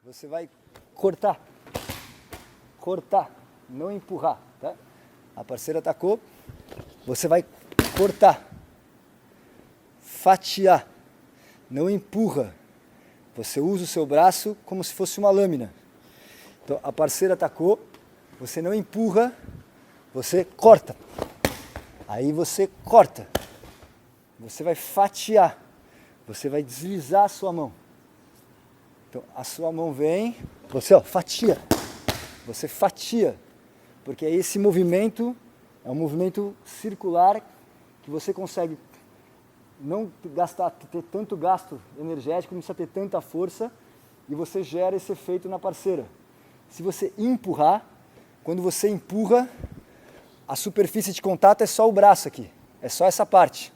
Você vai cortar. Cortar, não empurrar, tá? A parceira atacou, você vai cortar. Fatiar, não empurra. Você usa o seu braço como se fosse uma lâmina. Então, a parceira atacou, você não empurra, você corta. Aí você corta. Você vai fatiar. Você vai deslizar a sua mão. Então, a sua mão vem, você fatia. Você fatia. Porque esse movimento é um movimento circular que você consegue não ter tanto gasto energético, não precisa ter tanta força e você gera esse efeito na parceira. Se você empurrar, quando você empurra, a superfície de contato é só o braço aqui, é só essa parte.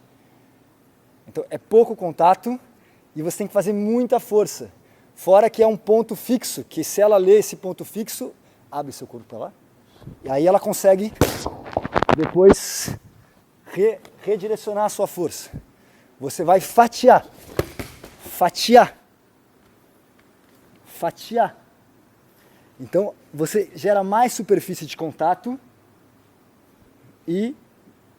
Então é pouco contato e você tem que fazer muita força. Fora que é um ponto fixo, que se ela ler esse ponto fixo, abre seu corpo para lá. E aí ela consegue depois redirecionar a sua força. Você vai fatiar. Fatiar. Fatiar. Então você gera mais superfície de contato e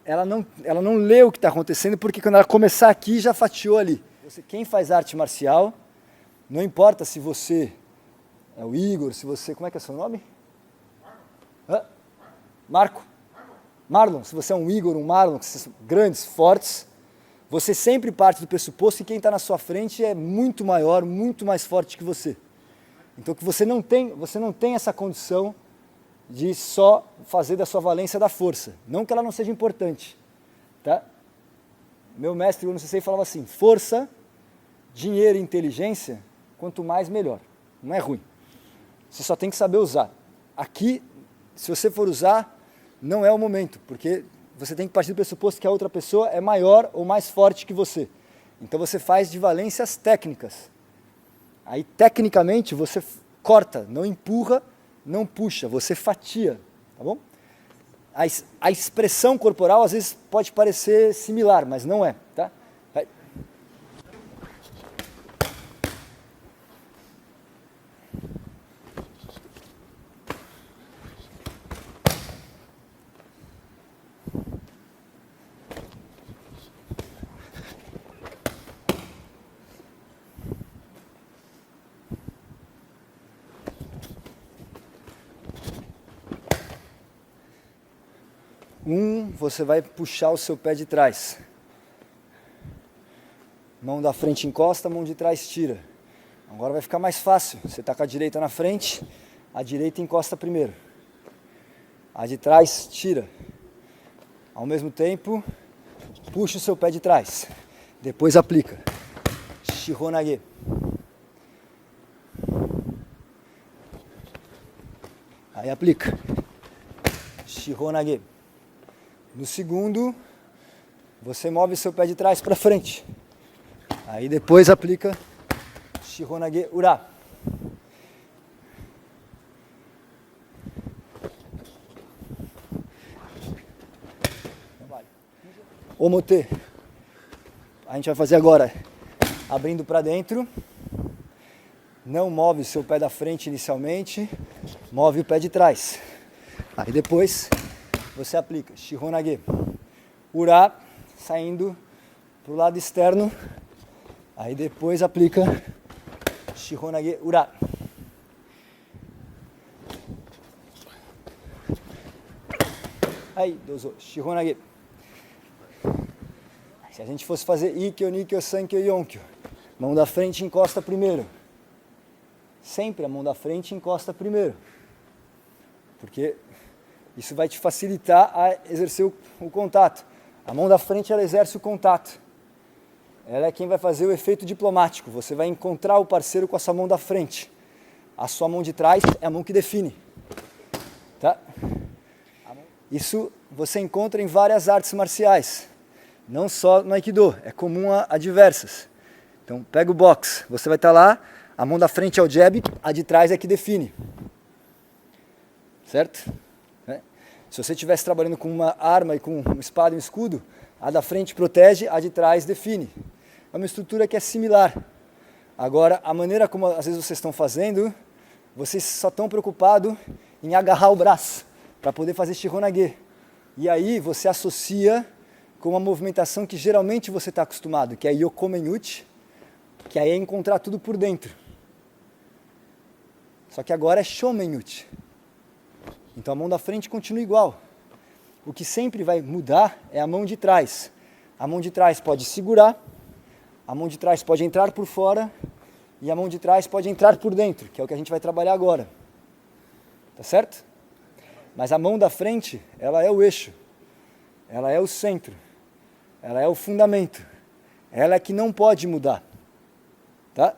ela não lê o que está acontecendo, porque quando ela começar aqui já fatiou ali. Quem faz arte marcial, não importa se você é o Igor, se você... Como é que é seu nome? Marco. Marlon, se você é um Igor, um Marlon, que são grandes, fortes, você sempre parte do pressuposto que quem está na sua frente é muito maior, muito mais forte que você. Então que você não tem essa condição de só fazer da sua valência da força. Não que ela não seja importante. Tá? Meu mestre, eu não sei, falava assim, força, dinheiro e inteligência, quanto mais melhor. Não é ruim. Você só tem que saber usar. Aqui, se você for usar, não é o momento, porque você tem que partir do pressuposto que a outra pessoa é maior ou mais forte que você. Então você faz de valências técnicas. Aí, tecnicamente, você corta, não empurra, não puxa, você fatia, tá bom? A expressão corporal, às vezes, pode parecer similar, mas não é, tá? Vai. Você vai puxar o seu pé de trás. Mão da frente encosta, mão de trás tira. Agora vai ficar mais fácil. Você está com a direita na frente, a direita encosta primeiro. A de trás tira. Ao mesmo tempo, puxa o seu pé de trás. Depois aplica. Shihonage. Aí aplica. Shihonage. No segundo, você move seu pé de trás para frente. Aí depois aplica Shihonage Ura. Omote. A gente vai fazer agora, abrindo para dentro. Não move o seu pé da frente inicialmente, move o pé de trás. Aí depois você aplica Shihonage Ura, saindo para o lado externo. Aí depois aplica Shihonage Ura. Aí, dozo, Shihonage. Se a gente fosse fazer Ikkyo, Nikkyo, Sankyo, Yonkyo, mão da frente encosta primeiro. Sempre a mão da frente encosta primeiro. Porque isso vai te facilitar a exercer o contato. A mão da frente, ela exerce o contato. Ela é quem vai fazer o efeito diplomático. Você vai encontrar o parceiro com a sua mão da frente. A sua mão de trás é a mão que define. Tá? Isso você encontra em várias artes marciais. Não só no Aikido, é comum a diversas. Então, pega o boxe. Você vai estar lá, a mão da frente é o jab, a de trás é que define. Certo? Se você estivesse trabalhando com uma arma e com uma espada e um escudo, a da frente protege, a de trás define. É uma estrutura que é similar. Agora, a maneira como às vezes vocês estão fazendo, vocês só estão preocupados em agarrar o braço para poder fazer Shihonage. E aí você associa com uma movimentação que geralmente você está acostumado, que é Yokomenuchi, que aí é encontrar tudo por dentro. Só que agora é Shomenuchi. Então a mão da frente continua igual. O que sempre vai mudar é a mão de trás. A mão de trás pode segurar, a mão de trás pode entrar por fora e a mão de trás pode entrar por dentro, que é o que a gente vai trabalhar agora. Tá certo? Mas a mão da frente, ela é o eixo, ela é o centro, ela é o fundamento, ela é que não pode mudar. Tá?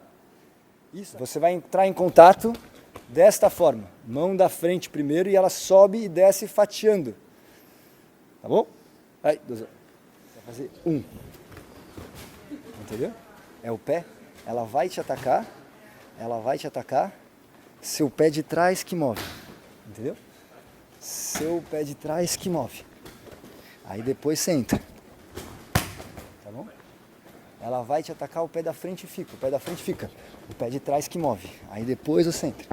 Isso. Você vai entrar em contato desta forma, mão da frente primeiro e ela sobe e desce fatiando. Tá bom? Aí, você vai fazer um. Entendeu? É o pé, ela vai te atacar, seu pé de trás que move. Entendeu? Seu pé de trás que move. Aí depois você entra. Tá bom? Ela vai te atacar, o pé da frente fica, o pé da frente fica. O pé de trás que move. Aí depois você entra.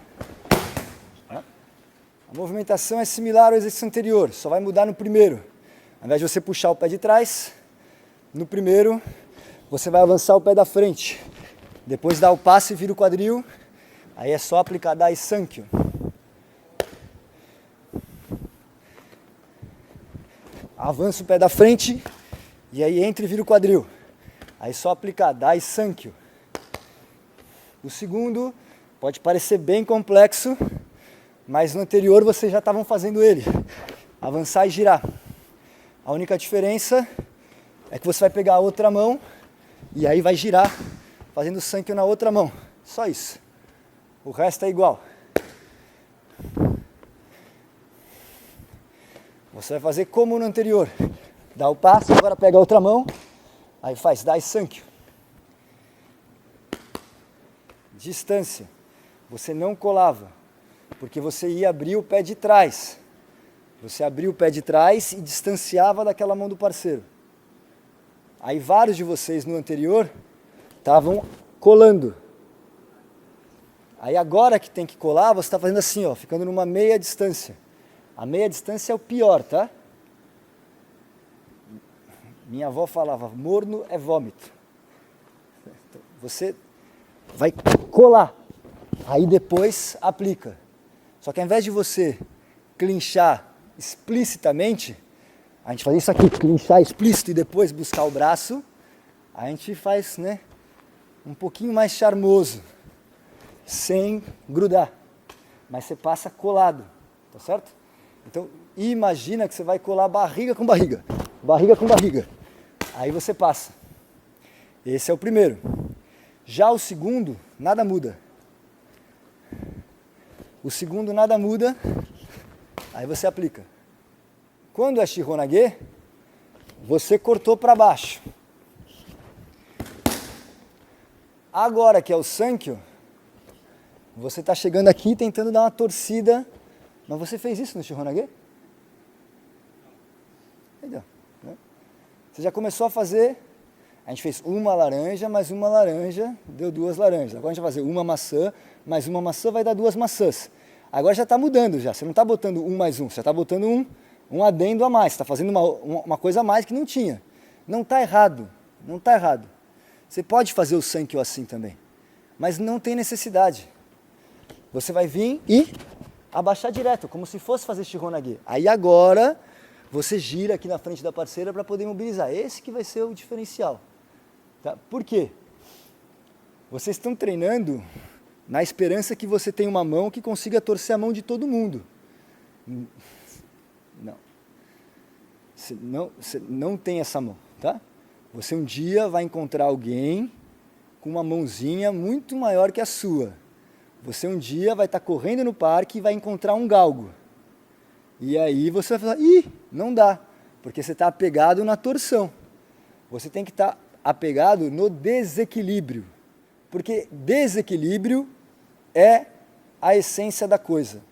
Tá? A movimentação é similar ao exercício anterior, só vai mudar no primeiro. Ao invés de você puxar o pé de trás, no primeiro você vai avançar o pé da frente. Depois dá o passe e vira o quadril. Aí é só aplicar Dai Sankyo. Avança o pé da frente e aí entra e vira o quadril. Aí só aplicar Dai Sankyo. O segundo pode parecer bem complexo, mas no anterior vocês já estavam fazendo ele. Avançar e girar. A única diferença é que você vai pegar a outra mão e aí vai girar fazendo Sankyo na outra mão. Só isso. O resto é igual. Você vai fazer como no anterior. Dá o passo, agora pega a outra mão, aí faz Dai Sankyo. Distância. Você não colava, porque você ia abrir o pé de trás. Você abriu o pé de trás e distanciava daquela mão do parceiro. Aí vários de vocês no anterior estavam colando. Aí agora que tem que colar, você está fazendo assim, ó, ficando numa meia distância. A meia distância é o pior, tá? Minha avó falava, morno é vômito. Você vai colar, aí depois aplica. Só que ao invés de você clinchar explicitamente, a gente faz isso aqui, clinchar explícito e depois buscar o braço, a gente faz, né, um pouquinho mais charmoso, sem grudar, mas você passa colado, tá certo? Então, imagina que você vai colar barriga com barriga, aí você passa. Esse é o primeiro. Já o segundo, nada muda. O segundo nada muda, aí você aplica. Quando é Shihonage, você cortou para baixo. Agora que é o Sankyo, você está chegando aqui tentando dar uma torcida, mas você fez isso no Shihonage? Entendeu? Você já começou a fazer, a gente fez uma laranja, mais uma laranja, deu duas laranjas. Agora a gente vai fazer uma maçã, mais uma maçã vai dar duas maçãs. Agora já está mudando já, você não está botando um mais um, você está botando um adendo a mais, está fazendo uma coisa a mais que não tinha. Não está errado, não está errado. Você pode fazer o Sankyo assim também, mas não tem necessidade. Você vai vir e abaixar direto, como se fosse fazer Shihonage. Aí agora você gira aqui na frente da parceira para poder mobilizar. Esse que vai ser o diferencial. Tá? Por quê? Vocês estão treinando na esperança que você tenha uma mão que consiga torcer a mão de todo mundo. Não. Você não tem essa mão, tá? Você um dia vai encontrar alguém com uma mãozinha muito maior que a sua. Você um dia vai estar correndo no parque e vai encontrar um galgo. E aí você vai falar, ih, não dá, porque você está apegado na torção. Você tem que estar apegado no desequilíbrio, porque desequilíbrio é a essência da coisa.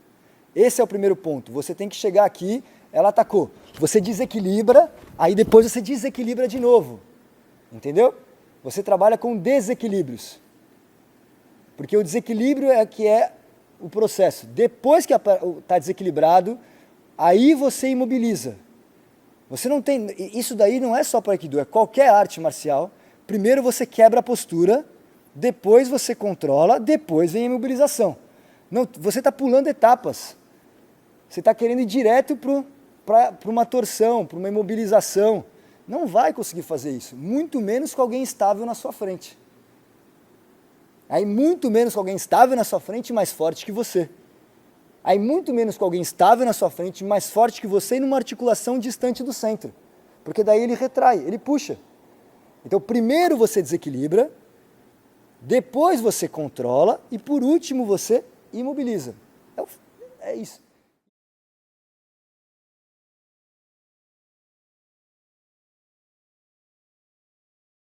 Esse é o primeiro ponto. Você tem que chegar aqui, ela atacou. Você desequilibra, aí depois você desequilibra de novo. Entendeu? Você trabalha com desequilíbrios. Porque o desequilíbrio é que é o processo. Depois que está desequilibrado, aí você imobiliza. Você não tem, isso daí não é só para Aikido, é qualquer arte marcial. Primeiro você quebra a postura, depois você controla, depois vem a imobilização. Não, você está pulando etapas. Você está querendo ir direto para uma torção, para uma imobilização. Não vai conseguir fazer isso, muito menos com alguém estável na sua frente. Aí muito menos com alguém estável na sua frente e mais forte que você. Aí muito menos com alguém estável na sua frente, mais forte que você e numa articulação distante do centro. Porque daí ele retrai, ele puxa. Então primeiro você desequilibra, depois você controla e por último você imobiliza. É isso.